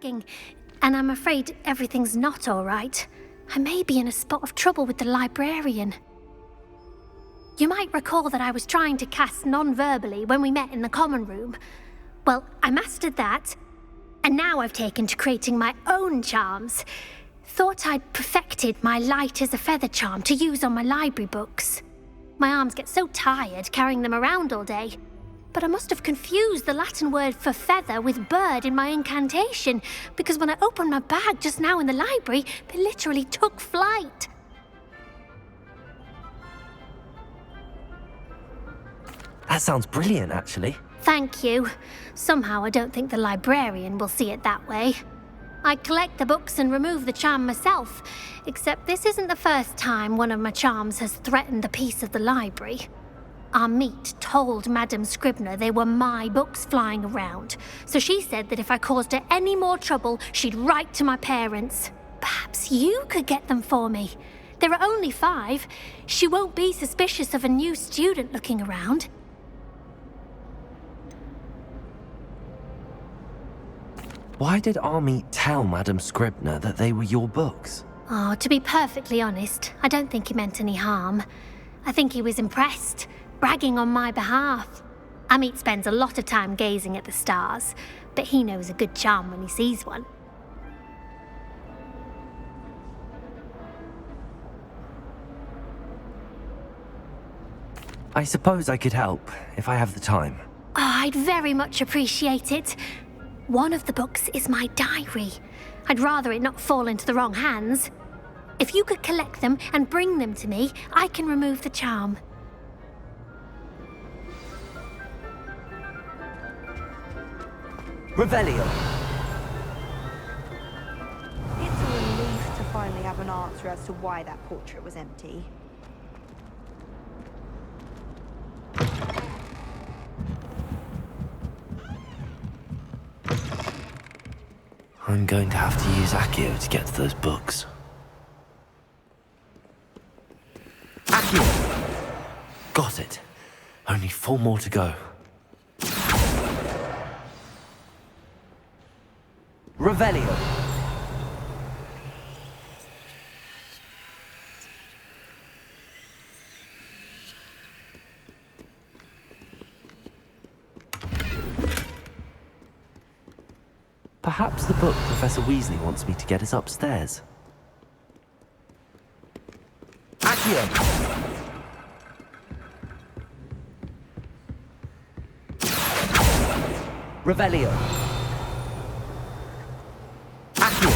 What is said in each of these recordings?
looking, and I'm afraid everything's not all right. I may be in a spot of trouble with the librarian. You might recall that I was trying to cast non-verbally when we met in the common room. Well, I mastered that, and now I've taken to creating my own charms. Thought I'd perfected my light as a feather charm to use on my library books. My arms get so tired carrying them around all day. But I must have confused the Latin word for feather with bird in my incantation, because when I opened my bag just now in the library, they literally took flight. That sounds brilliant, actually. Thank you. Somehow I don't think the librarian will see it that way. I collect the books and remove the charm myself, except this isn't the first time one of my charms has threatened the peace of the library. Our meet told Madame Scribner they were my books flying around, so she said that if I caused her any more trouble, she'd write to my parents. Perhaps you could get them for me. There are only 5. She won't be suspicious of a new student looking around. Why did Army tell Madame Scribner that they were your books? Oh, to be perfectly honest, I don't think he meant any harm. I think he was impressed, bragging on my behalf. Amit spends a lot of time gazing at the stars, but he knows a good charm when he sees one. I suppose I could help, if I have the time. Oh, I'd very much appreciate it. One of the books is my diary. I'd rather it not fall into the wrong hands. If you could collect them and bring them to me, I can remove the charm. Revelio. It's a relief to finally have an answer as to why that portrait was empty. I'm going to have to use Accio to get to those books. Accio! Got it. Only 4 more to go. Revelio. Perhaps the book Professor Weasley wants me to get is upstairs. Accio! Revelio. Accio.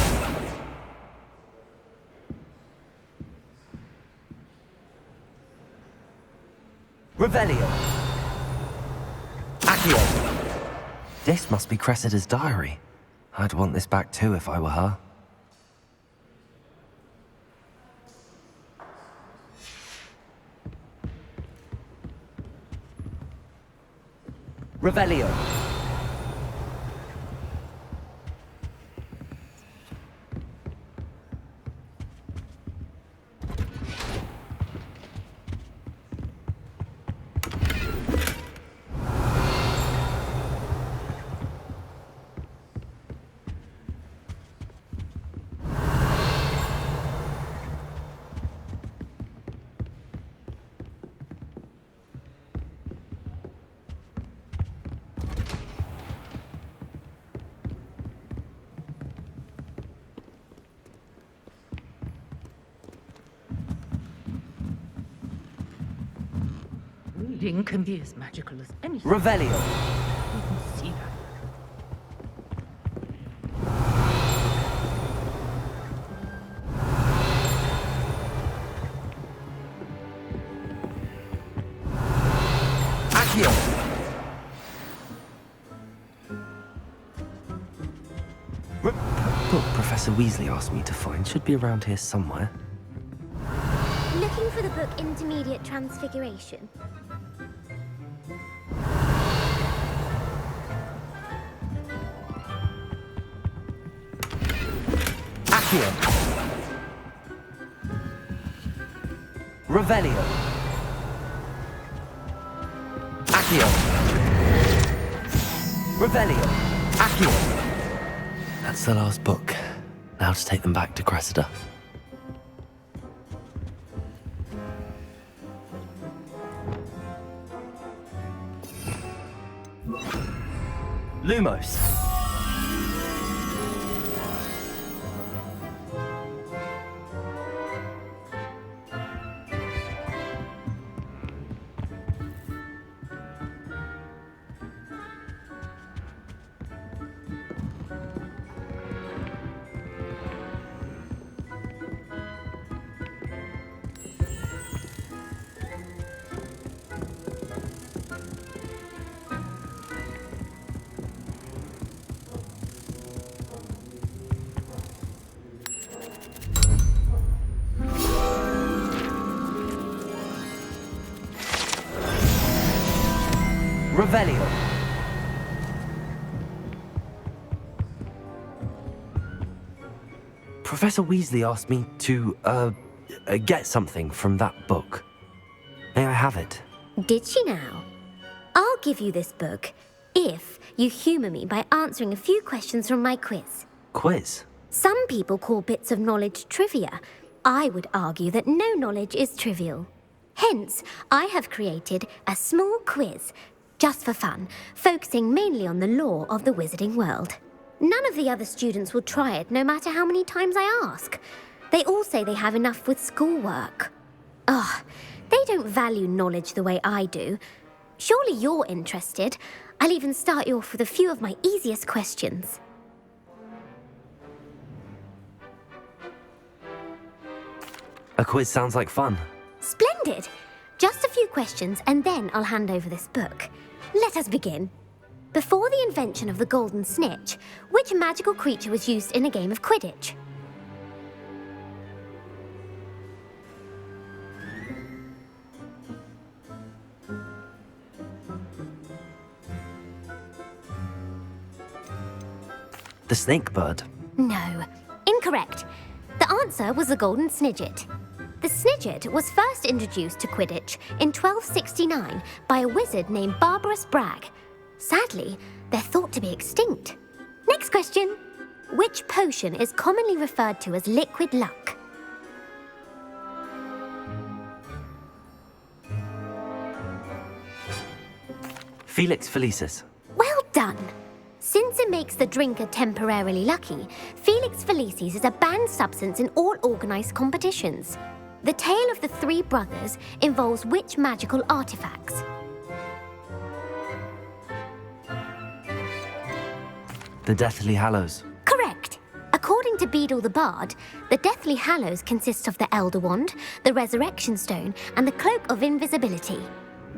Revelio. Accio. This must be Cressida's diary. I'd want this back too if I were her. Revelio. Reading can be as magical as anything. Revelio. You can see that. Accio. Book Professor Weasley asked me to find should be around here somewhere. Looking for the book Intermediate Transfiguration. Accio. Revelio. Accio. Revelio. Accio. That's the last book. Now to take them back to Cressida. Lumos. Revelio. Professor Weasley asked me to, get something from that book. May I have it? Did she now? I'll give you this book if you humour me by answering a few questions from my quiz. Quiz? Some people call bits of knowledge trivia. I would argue that no knowledge is trivial. Hence, I have created a small quiz, just for fun, focusing mainly on the lore of the wizarding world. None of the other students will try it, no matter how many times I ask. They all say they have enough with schoolwork. Ugh, they don't value knowledge the way I do. Surely you're interested. I'll even start you off with a few of my easiest questions. A quiz sounds like fun. Splendid! Just a few questions and then I'll hand over this book. Let us begin. Before the invention of the golden snitch, which magical creature was used in a game of Quidditch? The snake bird. No, incorrect. The answer was the golden snidget. The snidget was first introduced to Quidditch in 1269 by a wizard named Barbarous Bragg. Sadly, they're thought to be extinct. Next question. Which potion is commonly referred to as liquid luck? Felix Felicis. Well done. Since it makes the drinker temporarily lucky, Felix Felicis is a banned substance in all organised competitions. The tale of the three brothers involves which magical artifacts? The Deathly Hallows. Correct. According to Beedle the Bard, the Deathly Hallows consists of the Elder Wand, the Resurrection Stone, and the Cloak of Invisibility.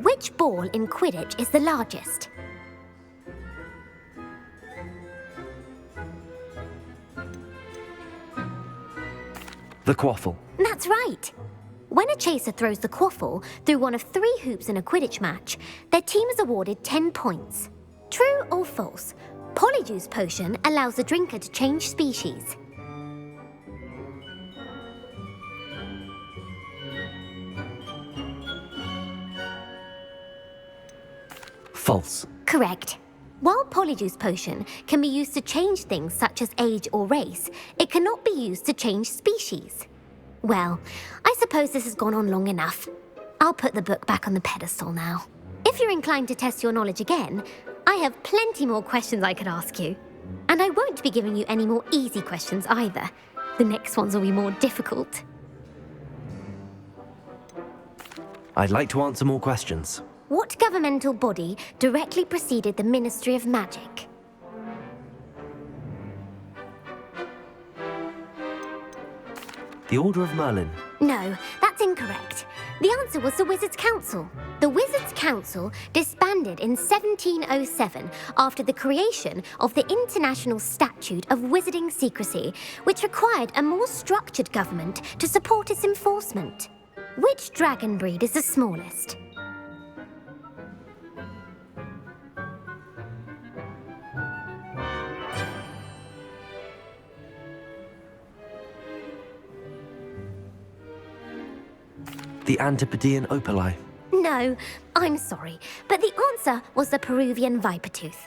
Which ball in Quidditch is the largest? The Quaffle. That's right. When a chaser throws the quaffle through one of 3 hoops in a Quidditch match, their team is awarded 10 points. True or false? Polyjuice potion allows the drinker to change species. False. Correct. While Polyjuice potion can be used to change things such as age or race, it cannot be used to change species. Well, I suppose this has gone on long enough. I'll put the book back on the pedestal now. If you're inclined to test your knowledge again, I have plenty more questions I could ask you. And I won't be giving you any more easy questions either. The next ones will be more difficult. I'd like to answer more questions. What governmental body directly preceded the Ministry of Magic? The Order of Merlin. No, that's incorrect. The answer was the Wizards' Council. The Wizards' Council disbanded in 1707 after the creation of the International Statute of Wizarding Secrecy, which required a more structured government to support its enforcement. Which dragon breed is the smallest? The Antipodean Opali. No, I'm sorry, but the answer was the Peruvian Vipertooth.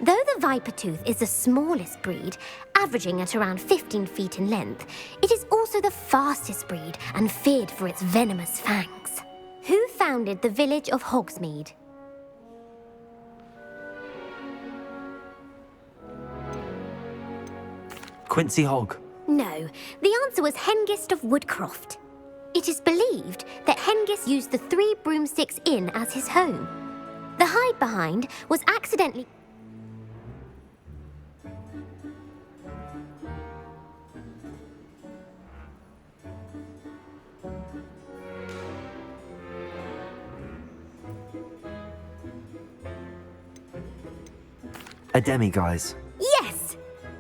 Though the Vipertooth is the smallest breed, averaging at around 15 feet in length, it is also the fastest breed and feared for its venomous fangs. Who founded the village of Hogsmeade? Quincy Hogg. No, the answer was Hengist of Woodcroft. It is believed that Hengist used the 3 Broomsticks Inn as his home. The hide-behind was accidentally... A demiguise. Yes!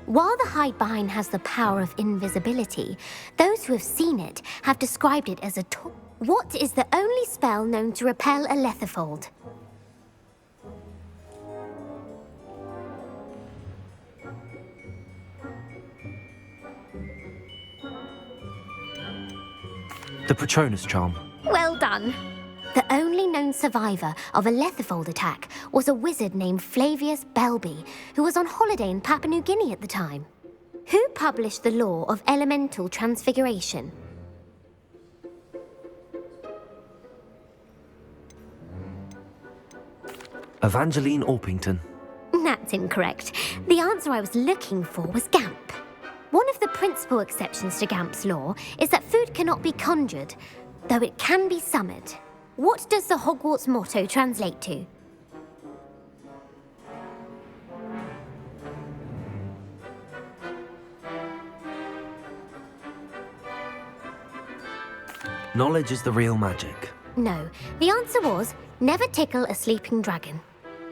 While the hide-behind has the power of invisibility, those who have seen it have described it as a What is the only spell known to repel a letherfold? The Patronus charm. Well done! The only known survivor of a letherfold attack was a wizard named Flavius Belby, who was on holiday in Papua New Guinea at the time. Who published the law of elemental transfiguration? Evangeline Orpington. That's incorrect. The answer I was looking for was Gamp. One of the principal exceptions to Gamp's law is that food cannot be conjured, though it can be summoned. What does the Hogwarts motto translate to? Knowledge is the real magic. No, the answer was never tickle a sleeping dragon.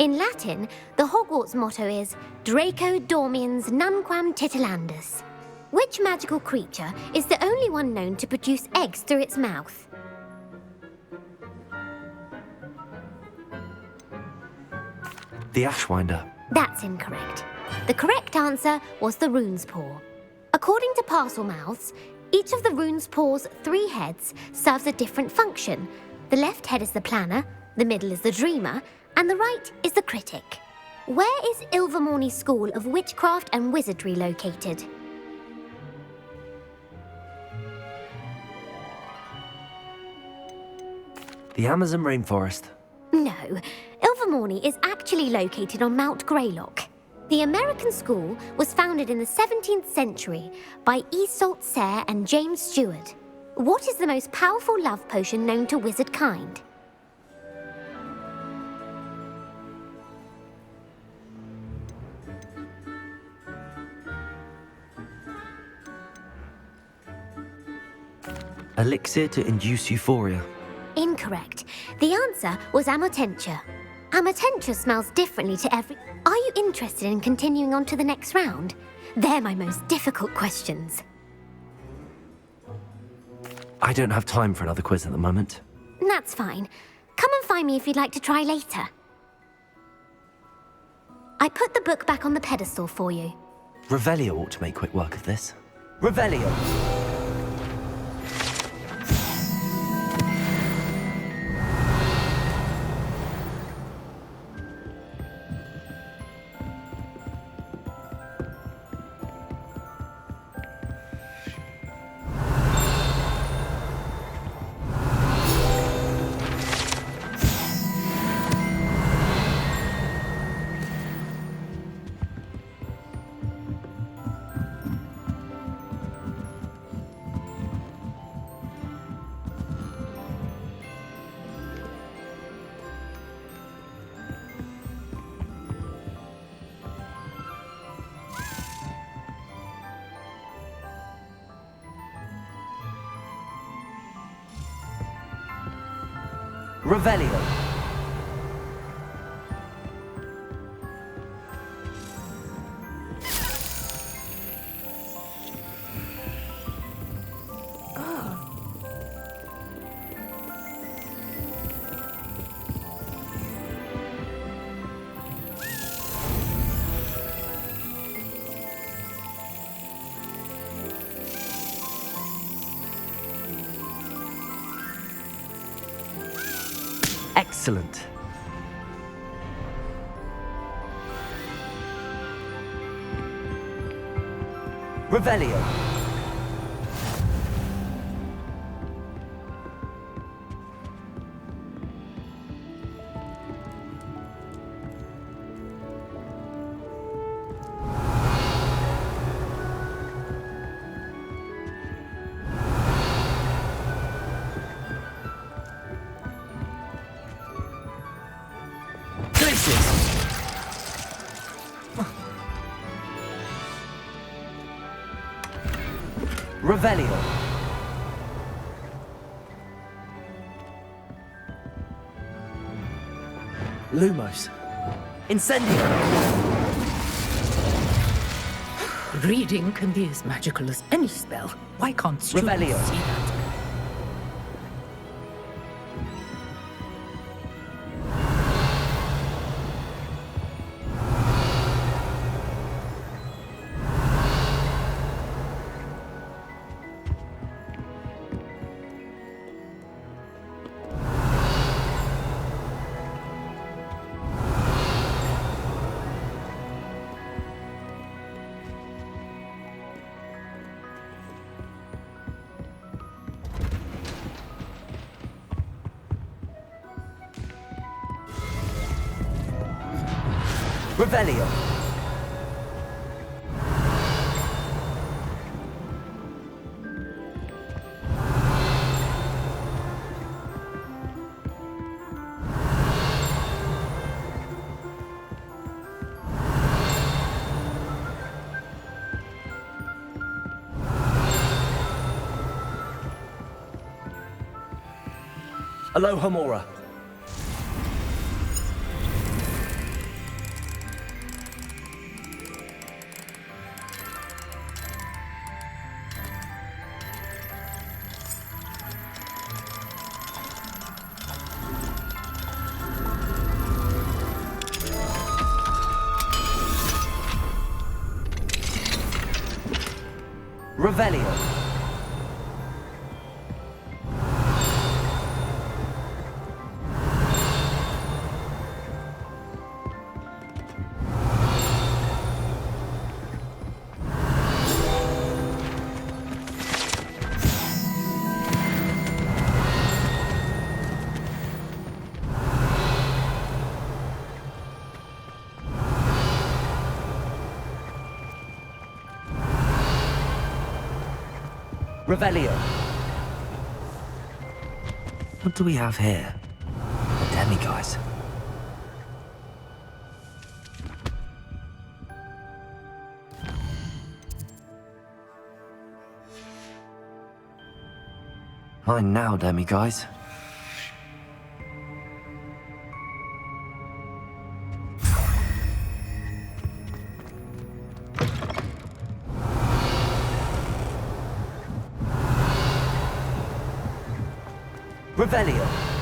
In Latin, the Hogwarts motto is Draco Dormiens Nunquam Titilandus. Which magical creature is the only one known to produce eggs through its mouth? The Ashwinder. That's incorrect. The correct answer was the Rune's Paw. According to Parselmouths, each of the Rune's Paw's 3 heads serves a different function. The left head is the planner, the middle is the dreamer, and the right is the critic. Where is Ilvermorny School of Witchcraft and Wizardry located? The Amazon rainforest. No, Ilvermorny is actually located on Mount Greylock. The American school was founded in the 17th century by Iseult Sayre and James Stewart. What is the most powerful love potion known to wizard kind? Elixir to induce euphoria. Incorrect. The answer was Amotentia. Amotentia smells differently to every... Are you interested in continuing on to the next round? They're my most difficult questions. I don't have time for another quiz at the moment. That's fine. Come and find me if you'd like to try later. I put the book back on the pedestal for you. Revelio ought to make quick work of this. Revelio! Revelio. Excellent. Revelio. Revelio. Lumos. Incendio. Reading can be as magical as any spell. Why can't students Revelio. see that? Revelio. Aloha Mora. Revelio. Revelio. What do we have here? A demiguise. Mine now, demiguise. Revelio.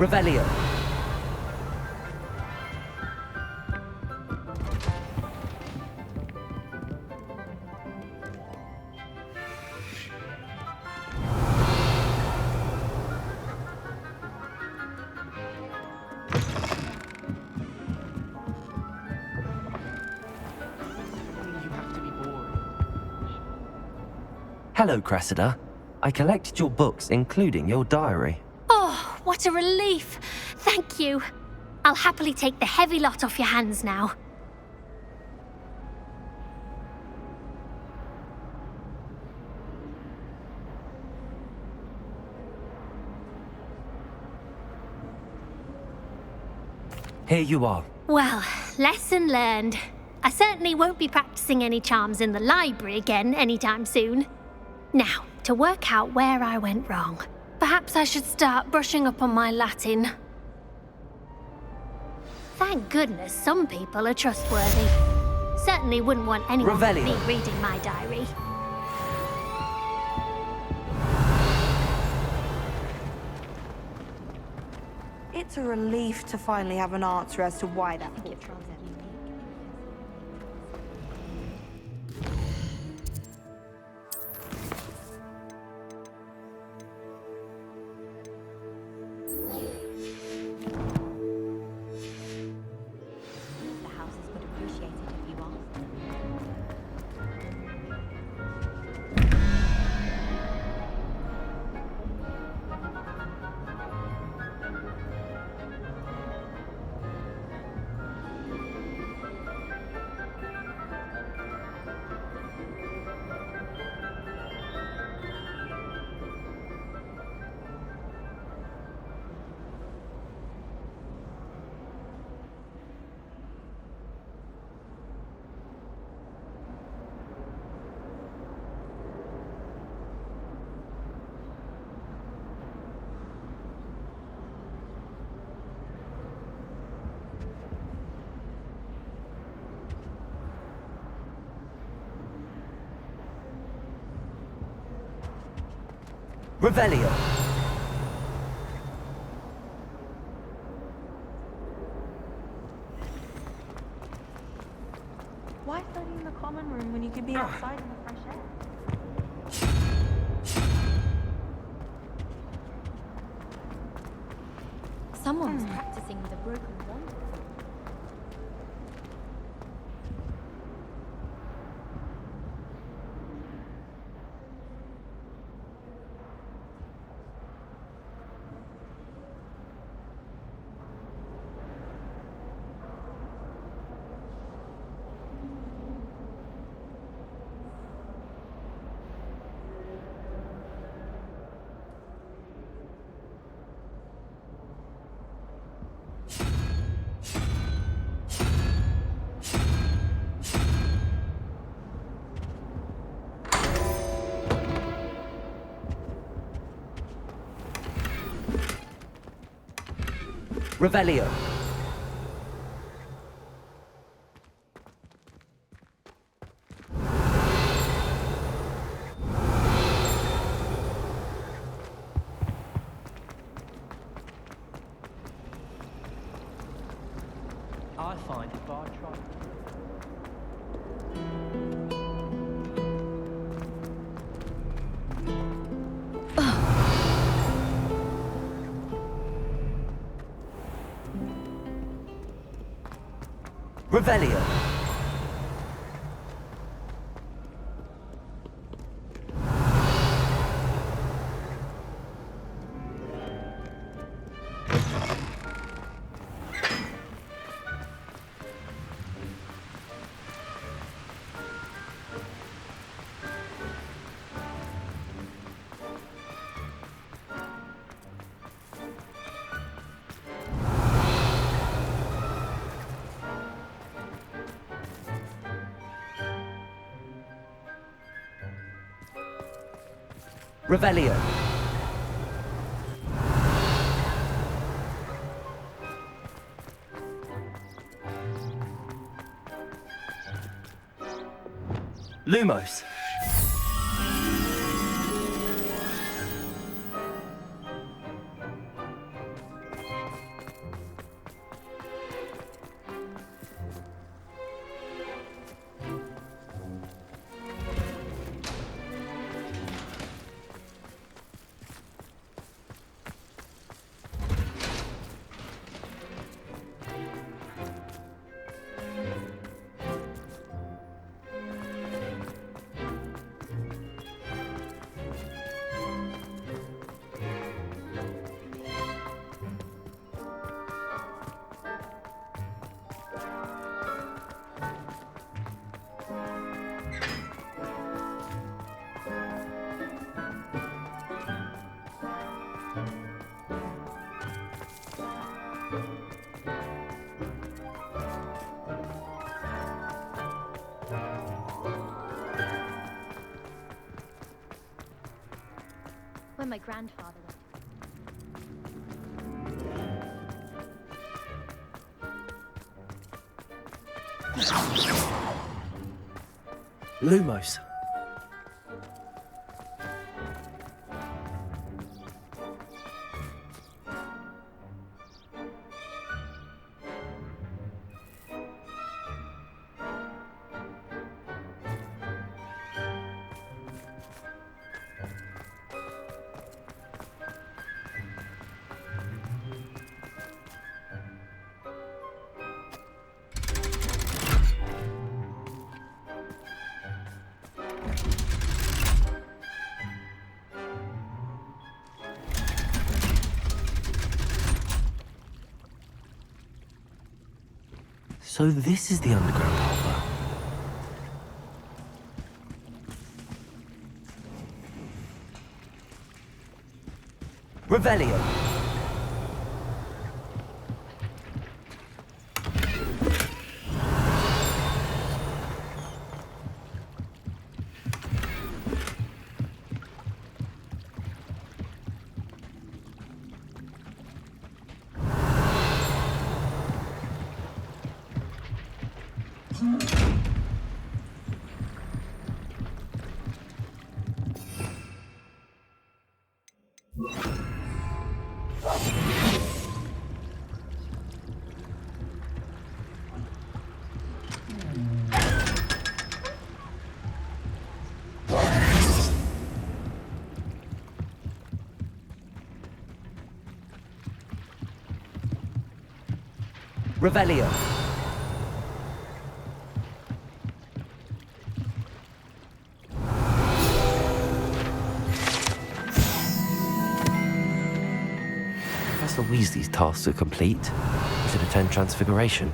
Revelio. Hello, Cressida. I collected your books, including your diary. Oh, what a relief. Thank you. I'll happily take the heavy lot off your hands now. Here you are. Well, lesson learned. I certainly won't be practicing any charms in the library again anytime soon. Now, to work out where I went wrong. Perhaps I should start brushing up on my Latin. Thank goodness some people are trustworthy. Certainly wouldn't want anyone but me Revelio. reading my diary. It's a relief to finally have an answer as to why that portrait was empty. The houses would appreciate it if you asked. Revelio. Why study in the common room when you could be outside in the fresh air? Someone was practicing with a broken wand. Revelio. I find if I try. Revelio. Revelio. Lumos. when my grandfather went. Lumos. So this is the underground harbor. Revelio. Revelio. Professor Weasley's tasks are complete. We should attend Transfiguration.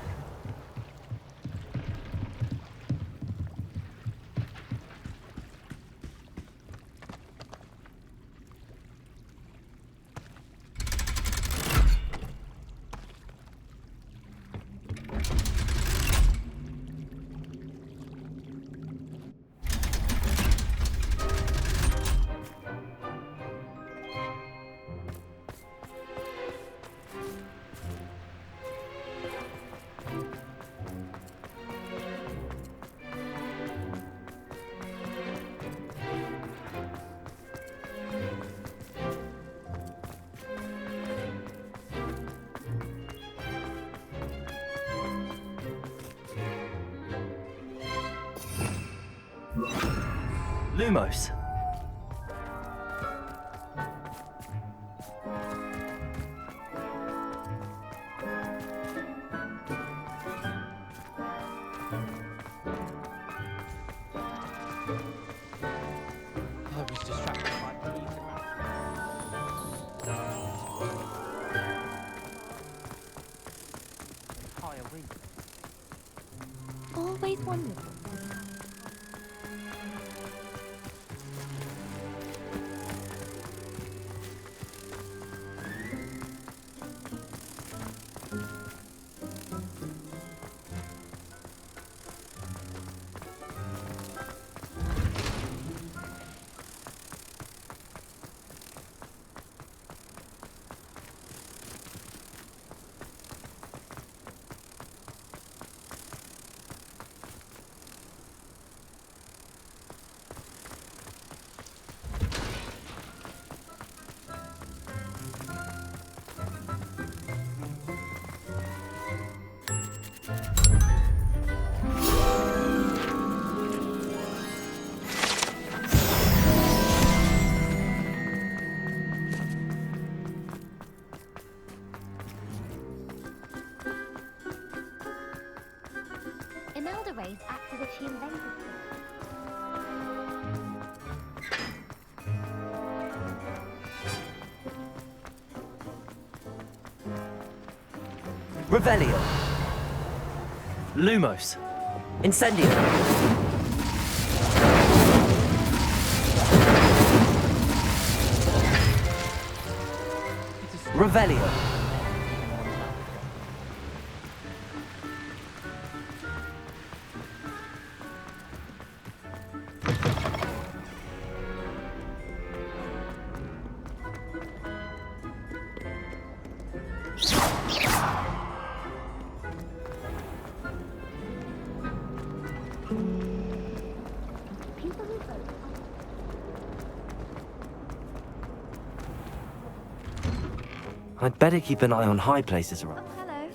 Lumos. I was distracted by keys Hi, are we? Always wondered. Imelda rays act as if she invented them. Revelio. Lumos. Incendio. Revelio. I'd better keep an eye on high places around. Hello.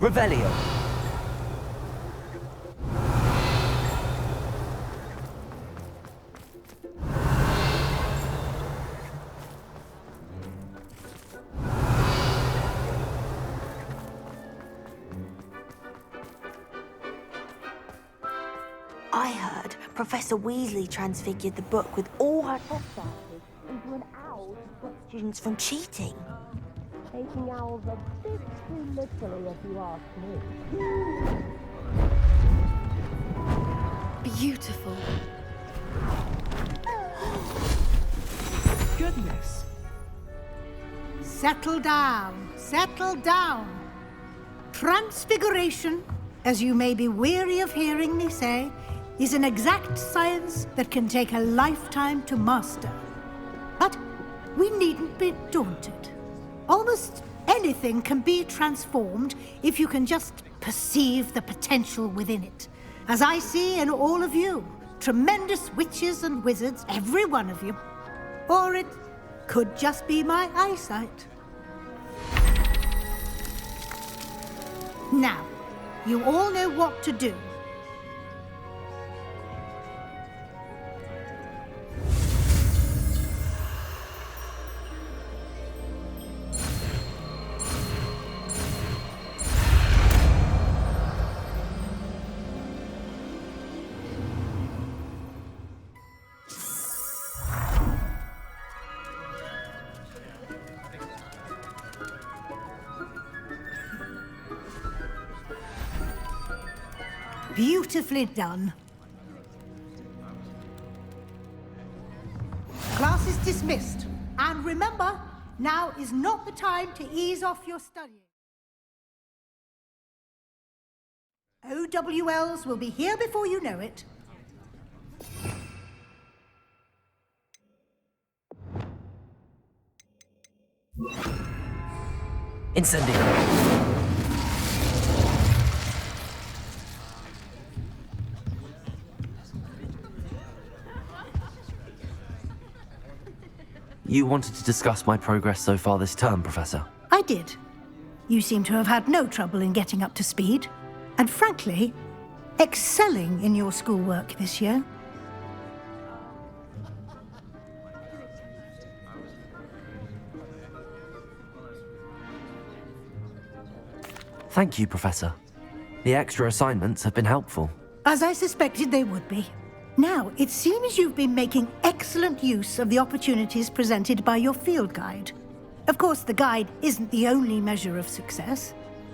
Revelio. I heard Professor Weasley transfigured the book with all her test answers into an owl to stop students from cheating. Taking owls a bit too literally, if you ask me. Beautiful. Goodness. Settle down, settle down. Transfiguration, as you may be weary of hearing me say, is an exact science that can take a lifetime to master. But we needn't be daunted. Almost anything can be transformed if you can just perceive the potential within it. As I see in all of you, tremendous witches and wizards, every one of you. Or it could just be my eyesight. Now, you all know what to do. Beautifully done. Class is dismissed. And remember, now is not the time to ease off your studying. OWLs will be here before you know it. Incendio. You wanted to discuss my progress so far this term, Professor. I did. You seem to have had no trouble in getting up to speed. And frankly, excelling in your schoolwork this year. Thank you, Professor. The extra assignments have been helpful. As I suspected they would be. Now, it seems you've been making excellent use of the opportunities presented by your field guide. Of course, the guide isn't the only measure of success.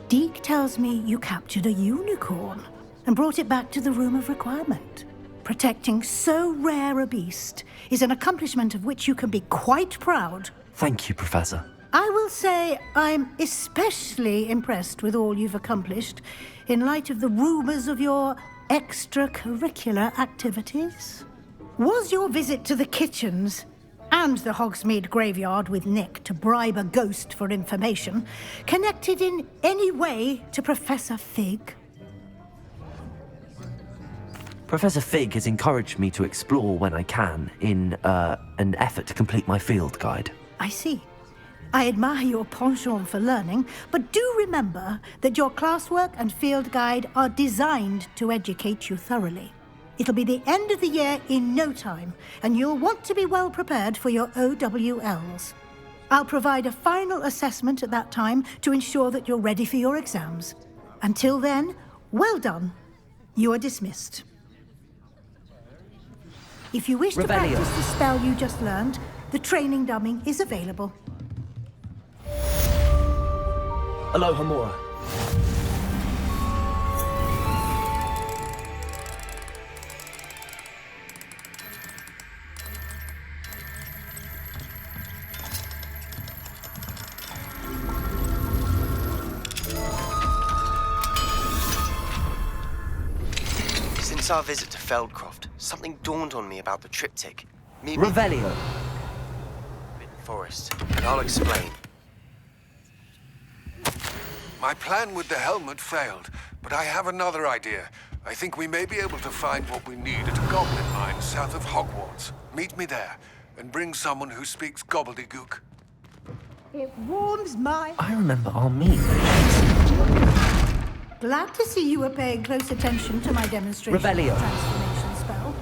Deke tells me you captured a unicorn and brought it back to the Room of Requirement. Protecting so rare a beast is an accomplishment of which you can be quite proud. Thank you, Professor. I will say I'm especially impressed with all you've accomplished in light of the rumors of your extracurricular activities. Was your visit to the kitchens and the Hogsmeade graveyard with Nick to bribe a ghost for information connected in any way to Professor Fig? Professor Fig has encouraged me to explore when I can in an effort to complete my field guide. I see. I admire your penchant for learning, but do remember that your classwork and field guide are designed to educate you thoroughly. It'll be the end of the year in no time, and you'll want to be well prepared for your OWLs. I'll provide a final assessment at that time to ensure that you're ready for your exams. Until then, well done. You are dismissed. If you wish to Revelio. practice the spell you just learned, the training dummy is available. Aloha Mora. Since our visit to Feldcroft, something dawned on me about the triptych. Maybe Revelio. Forbidden Forest, and I'll explain. My plan with the helmet failed, but I have another idea. I think we may be able to find what we need at a goblin mine south of Hogwarts. Meet me there, and bring someone who speaks gobbledygook. It warms my... I remember our meet. Glad to see you were paying close attention to my demonstration Revelio. of transformation spell.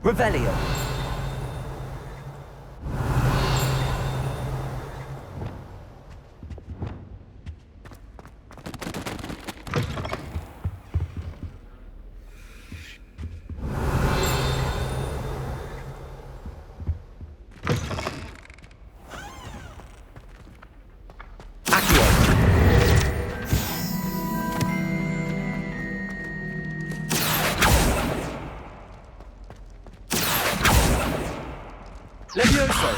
Revelio. Levioso!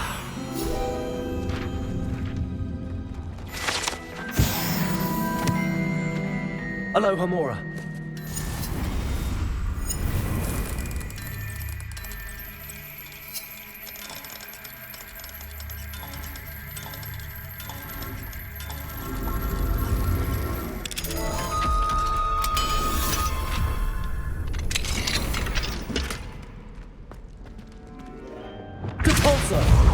Aloha Mora. Repulsor!